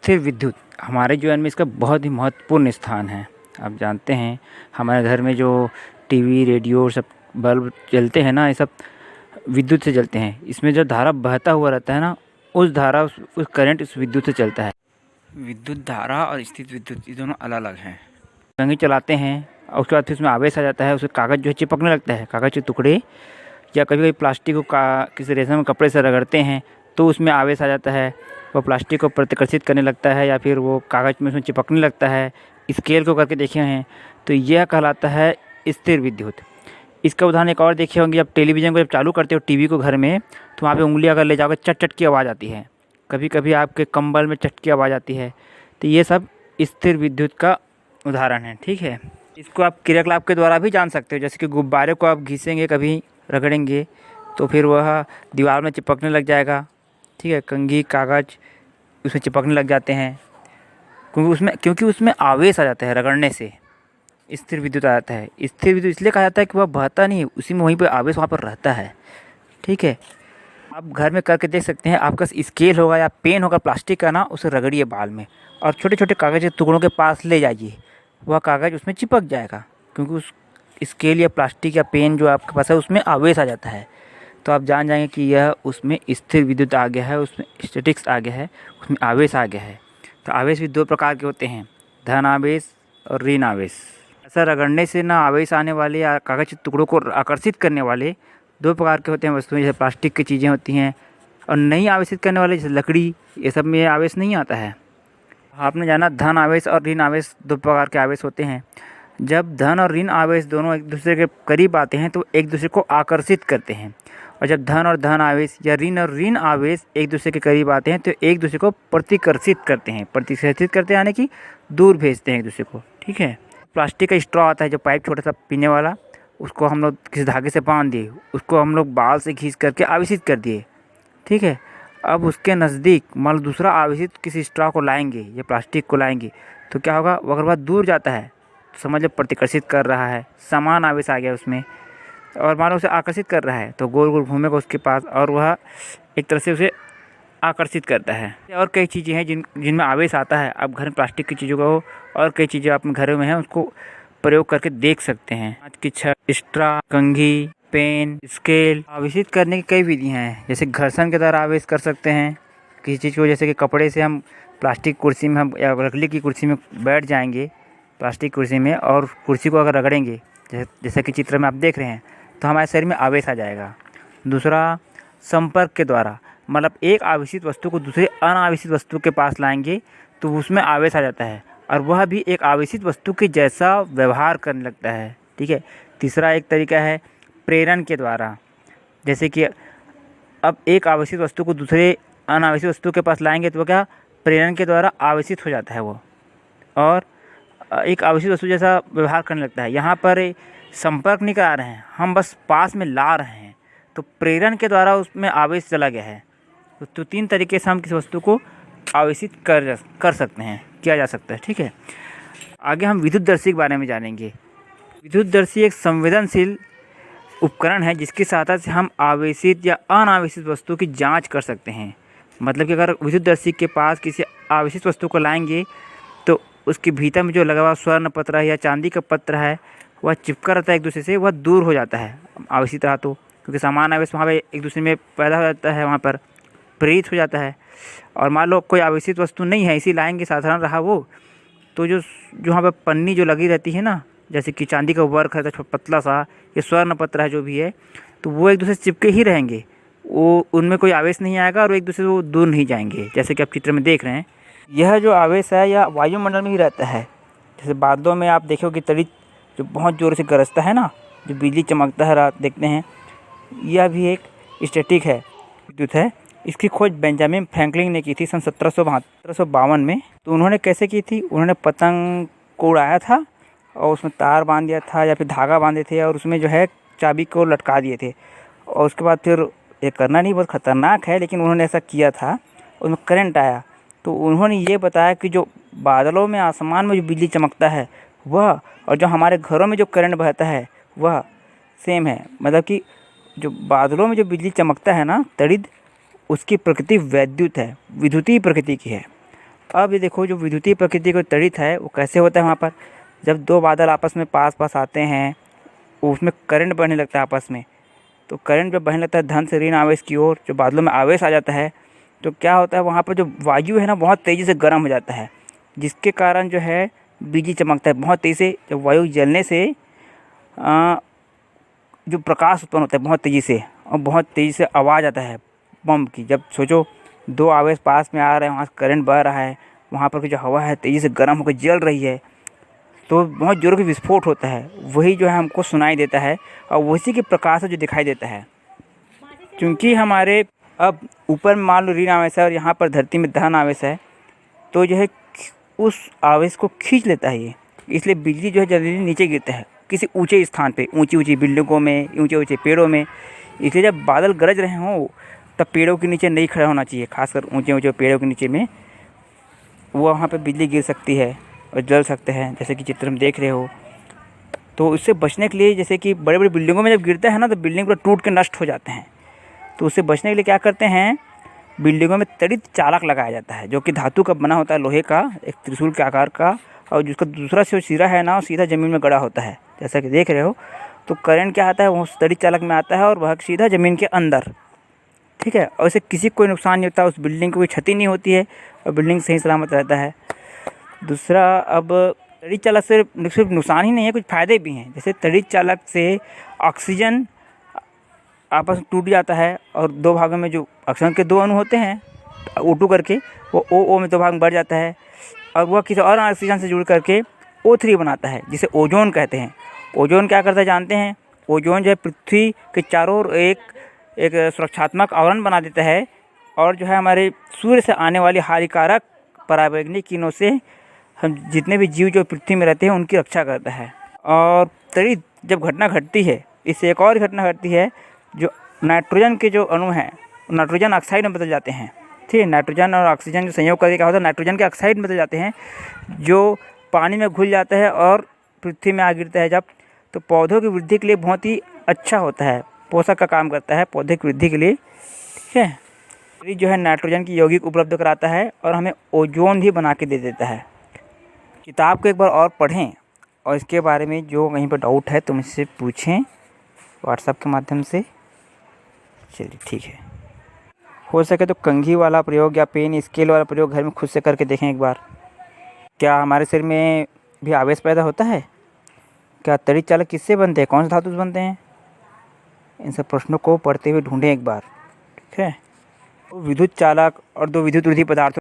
स्थिर विद्युत हमारे जीवन में इसका बहुत ही महत्वपूर्ण स्थान है। आप जानते हैं हमारे घर में जो टीवी, रेडियो सब बल्ब जलते हैं ना, ये सब विद्युत से जलते हैं। इसमें जो धारा बहता हुआ रहता है ना, उस धारा उस करंट उस विद्युत से चलता है। विद्युत धारा और स्थिर विद्युत ये दोनों अलग अलग हैं। कंघी चलाते हैं और उसके बाद फिर उसमें आवेश आ जाता है, उसके कागज़ जो है चिपकने लगता है, कागज़ के टुकड़े या कभी कभी प्लास्टिक को किसी रेशम कपड़े से रगड़ते हैं तो उसमें आवेश आ जाता है। वो प्लास्टिक को प्रतिकर्षित करने लगता है या फिर वो कागज़ में उसमें चिपकने लगता है। स्केल को करके देखे हैं तो यह कहलाता है स्थिर विद्युत। इसका उदाहरण एक और देखे होंगे, जब टेलीविज़न को जब चालू करते हो टीवी को घर में, तो वहाँ पे उंगली अगर ले जाओगे चट चट की आवाज़ आती है। कभी कभी आपके कंबल में चट की आवाज़ आती है। तो ये सब स्थिर विद्युत का उदाहरण है। ठीक है, इसको आप क्रियाकलाप के द्वारा भी जान सकते हो। जैसे कि गुब्बारे को आप घिसेंगे, कभी रगड़ेंगे तो फिर वह दीवार में चिपकने लग जाएगा। ठीक है, कंघी, कागज़ उसमें चिपकने लग जाते हैं क्योंकि उसमें आवेश आ जाता है, रगड़ने से स्थिर विद्युत आ जाता है। स्थिर विद्युत इसलिए कहा जाता है कि वह बहता नहीं है, उसी में वहीं पर आवेश वहाँ पर रहता है। ठीक है, आप घर में करके देख सकते हैं। आपका स्केल होगा या पेन होगा प्लास्टिक का ना, उसे रगड़िए बाल में और छोटे छोटे कागज़ के टुकड़ों के पास ले जाइए, वह कागज़ उसमें चिपक जाएगा क्योंकि उस स्केल या प्लास्टिक या पेन जो आपके पास है उसमें आवेश आ जाता है। तो आप जान जाएंगे कि यह उसमें स्थिर विद्युत आ गया है, उसमें स्टैटिक्स आ गया है, उसमें आवेश आ गया है। तो आवेश भी दो प्रकार के होते हैं, धन आवेश और ऋण आवेश। ऐसा रगड़ने से ना आवेश आने वाले या कागज़ के टुकड़ों को आकर्षित करने वाले दो प्रकार के होते हैं वस्तुएं, जैसे प्लास्टिक की चीज़ें होती हैं, और नहीं आवेशित करने वाले जैसे लकड़ी, ये सब में आवेश नहीं आता है। आपने जाना धन आवेश और ऋण आवेश दो प्रकार के आवेश होते हैं। जब धन और ऋण आवेश दोनों एक दूसरे के करीब आते हैं तो एक दूसरे को आकर्षित करते हैं, और जब धन और धन आवेश या ऋण और ऋण आवेश एक दूसरे के करीब आते हैं तो एक दूसरे को प्रतिकर्षित करते हैं। प्रतिकर्षित करते हैं यानी कि दूर भेजते हैं एक दूसरे को। ठीक है, प्लास्टिक का स्ट्रॉ आता है जो पाइप छोटा सा पीने वाला, उसको हम लोग किसी धागे से बांध दिए, उसको हम लोग बाल से खींच करके आवेशित कर दिए। ठीक है, अब उसके नज़दीक मान लो दूसरा आवेशित किसी स्ट्रॉ को लाएंगे या प्लास्टिक को लाएंगे तो क्या होगा, वो अगर वह दूर जाता है तो समझ लो प्रतिकर्षित कर रहा है, समान आवेश आ गया उसमें, और मान लो उसे आकर्षित कर रहा है तो गोल गोल घूमेगा उसके पास और वह एक तरह से उसे आकर्षित करता है। और कई चीज़ें हैं जिनमें आवेश आता है। आप घर में प्लास्टिक की चीज़ों को और कई चीज़ें अपने घरों में हैं उसको प्रयोग करके देख सकते हैं। कांच की छड़, स्ट्रॉ, कंघी, पेन, स्केल आवेशित करने की कई विधियाँ हैं। जैसे घर्षण के द्वारा आवेश कर सकते हैं किसी चीज़ को, जैसे कि कपड़े से हम प्लास्टिक कुर्सी में हम या लकड़ी की कुर्सी में बैठ जाएंगे प्लास्टिक कुर्सी में, और कुर्सी को अगर रगड़ेंगे जैसे कि चित्र में आप देख रहे हैं तो हमारे शरीर में आवेश आ जाएगा। दूसरा, संपर्क के द्वारा, मतलब एक आवेशित वस्तु को दूसरे अनावेशित वस्तु के पास लाएंगे तो उसमें आवेश आ जाता है और वह भी एक आवेशित वस्तु के जैसा व्यवहार करने लगता है। ठीक है, तीसरा एक तरीका है प्रेरण के द्वारा, जैसे कि अब एक आवेशित वस्तु को दूसरे अनावेशित वस्तु के पास लाएंगे तो वो क्या, प्रेरण के द्वारा आवेशित हो जाता है वो, और एक आवेशित वस्तु जैसा व्यवहार करने लगता है। यहाँ पर संपर्क नहीं करा रहे हैं, हम बस पास में ला रहे हैं, तो प्रेरण के द्वारा उसमें आवेश चला गया है। तो तीन तरीके से हम किसी वस्तु को आवेशित कर सकते हैं, किया जा सकता है। ठीक है, आगे हम विद्युतदर्शी के बारे में जानेंगे। विद्युतदर्शी एक संवेदनशील उपकरण है जिसकी सहायता से हम आवेशित या अनावेशित वस्तु की जांच कर सकते हैं। मतलब कि अगर विद्युतदर्शी के पास किसी आवेशित वस्तु को लाएंगे तो उसके भीतर में जो लगा हुआ स्वर्ण पत्र है या चांदी का पत्र है वह चिपका रहता है एक दूसरे से, वह दूर हो जाता है आवेशित रहा तो, क्योंकि समान आवेश वहाँ पे एक दूसरे में पैदा हो जाता है, वहाँ पर प्रेरित हो जाता है। और मान लो कोई आवेशित वस्तु नहीं है, इसी लाएंगे साधारण रहा वो, तो जो वहाँ पर पन्नी जो लगी रहती है ना, जैसे कि चांदी का वर्क है तो पतला सा, ये स्वर्ण पत्र है जो भी है, तो वो एक दूसरे से चिपके ही रहेंगे, वो उनमें कोई आवेश नहीं आएगा और एक दूसरे से वो दूर नहीं जाएंगे, जैसे कि आप चित्र में देख रहे हैं। यह जो आवेश है यह वायुमंडल में ही रहता है। जैसे बादलों में आप देखोगे तड़ी जो बहुत ज़ोर से गरजता है ना, जो बिजली चमकता है रात देखते हैं, यह भी एक स्टैटिक है, विद्युत है। इसकी खोज बेंजामिन फ्रैंकलिन ने की थी सन 1752 में। तो उन्होंने कैसे की थी, उन्होंने पतंग को उड़ाया था और उसमें तार बांध दिया था या फिर धागा बांधे थे और उसमें जो है चाबी को लटका दिए थे, और उसके बाद फिर ये करना नहीं बहुत ख़तरनाक है लेकिन उन्होंने ऐसा किया था, उसमें करंट आया। तो उन्होंने ये बताया कि जो बादलों में आसमान में जो बिजली चमकता है वह और जो हमारे घरों में जो करंट बहता है वह सेम है। मतलब कि जो बादलों में जो बिजली चमकता है ना तड़िद, उसकी प्रकृति वैद्युत है, विद्युतीय प्रकृति की है, अब ये देखो जो विद्युतीय प्रकृति का त्वरित है वो कैसे होता है वहाँ पर, जब दो बादल आपस में पास पास आते हैं उसमें करंट बढ़ने लगता है आपस में। तो करंट जब बढ़ने लगता है धन से ऋण आवेश की ओर, जो बादलों में आवेश आ जाता है, तो क्या होता है वहाँ पर जो वायु है ना बहुत तेज़ी से गर्म हो जाता है, जिसके कारण जो है बिजली चमकता है बहुत तेज़ी से। जब वायु जलने से जो प्रकाश उत्पन्न होता है बहुत तेज़ी से, और बहुत तेज़ी से आवाज़ आता है बम की। जब सोचो दो आवेश पास में आ रहे हैं, वहाँ से करंट बह रहा है, वहाँ पर की जो हवा है तेज़ी से गर्म होकर जल रही है, तो बहुत जोरों की विस्फोट होता है। वही जो है हमको सुनाई देता है और उसी के प्रकाश से जो दिखाई देता है। क्योंकि हमारे अब ऊपर मान लो ऋण आवेश है और यहाँ पर धरती में धन आवेश है, तो जो है उस आवेश को खींच लेता है ये, इसलिए बिजली जो है जल्दी नीचे गिरता है किसी ऊंचे स्थान पे, ऊंची ऊंची बिल्डिंगों में, ऊंचे ऊंचे पेड़ों में। इसलिए जब बादल गरज रहे हों तब पेड़ों के नीचे नहीं खड़ा होना चाहिए, खासकर ऊंचे ऊंचे पेड़ों के नीचे में, वो वहाँ पे बिजली गिर सकती है और जल सकते हैं, जैसे कि चित्र में देख रहे हो। तो इससे बचने के लिए, जैसे कि बड़े बड़े बिल्डिंगों में जब गिरता है ना तो बिल्डिंग पूरा टूट के नष्ट हो जाते हैं, तो उससे बचने के लिए क्या करते हैं, बिल्डिंगों में त्वरित चालक लगाया जाता है जो कि धातु का बना होता है, लोहे का, एक त्रिशूल के आकार का, और जिसका दूसरा जो सिरा है ना वो सीधा ज़मीन में गड़ा होता है, जैसा कि देख रहे हो। तो करंट क्या आता है वो त्वरित चालक में आता है और वह सीधा ज़मीन के अंदर, ठीक है, और इससे किसी को कोई नुकसान नहीं होता, उस बिल्डिंग को कोई क्षति नहीं होती है और बिल्डिंग सही सलामत रहता है। दूसरा, अब त्वरित चालक से सिर्फ नुकसान ही नहीं है, कुछ फ़ायदे भी हैं। जैसे त्वरित चालक से ऑक्सीजन आपस में टूट जाता है और दो भागों में, जो ऑक्सीजन के दो अणु होते हैं O2 करके, वो O में दो भाग में बढ़ जाता है और वह किसी और ऑक्सीजन से जुड़ करके O3 बनाता है, जिसे ओजोन कहते हैं। ओजोन क्या करता है जानते हैं? ओजोन जो है पृथ्वी के चारों ओर एक सुरक्षात्मक आवरण बना देता है और जो है हमारे सूर्य से आने वाली हानिकारक पराबैंगनी किरणों से हम जितने भी जीव जो पृथ्वी में रहते हैं उनकी रक्षा करता है। और त्वरित जब घटना घटती है, इससे एक और घटना घटती है, जो नाइट्रोजन के जो अणु हैं नाइट्रोजन ऑक्साइड में बदल जाते हैं, ठीक है। नाइट्रोजन और ऑक्सीजन जो संयोग करके क्या होता है, नाइट्रोजन के ऑक्साइड में बदल जाते हैं, जो पानी में घुल जाता है और पृथ्वी में आ गिरता है जब, तो पौधों की वृद्धि के लिए बहुत ही अच्छा होता है, पोषक का काम करता है पौधे की वृद्धि के लिए, ठीक है। ये जो है नाइट्रोजन की यौगिक उपलब्ध कराता है और हमें ओजोन भी बना के दे देता है। किताब को एक बार और पढ़ें और इसके बारे में जो कहीं पर डाउट है तो मुझसे पूछें व्हाट्सएप के माध्यम से। चलिए ठीक है, हो सके तो कंघी वाला प्रयोग या पेन स्केल वाला प्रयोग घर में खुद से करके देखें एक बार। क्या हमारे शरीर में भी आवेश पैदा होता है? क्या त्वरित चालक किससे बनते हैं, कौन से धातु से बनते हैं? इन सब प्रश्नों को पढ़ते हुए ढूंढें एक बार, ठीक है। विद्युत चालक और दो विद्युत रोधी पदार्थों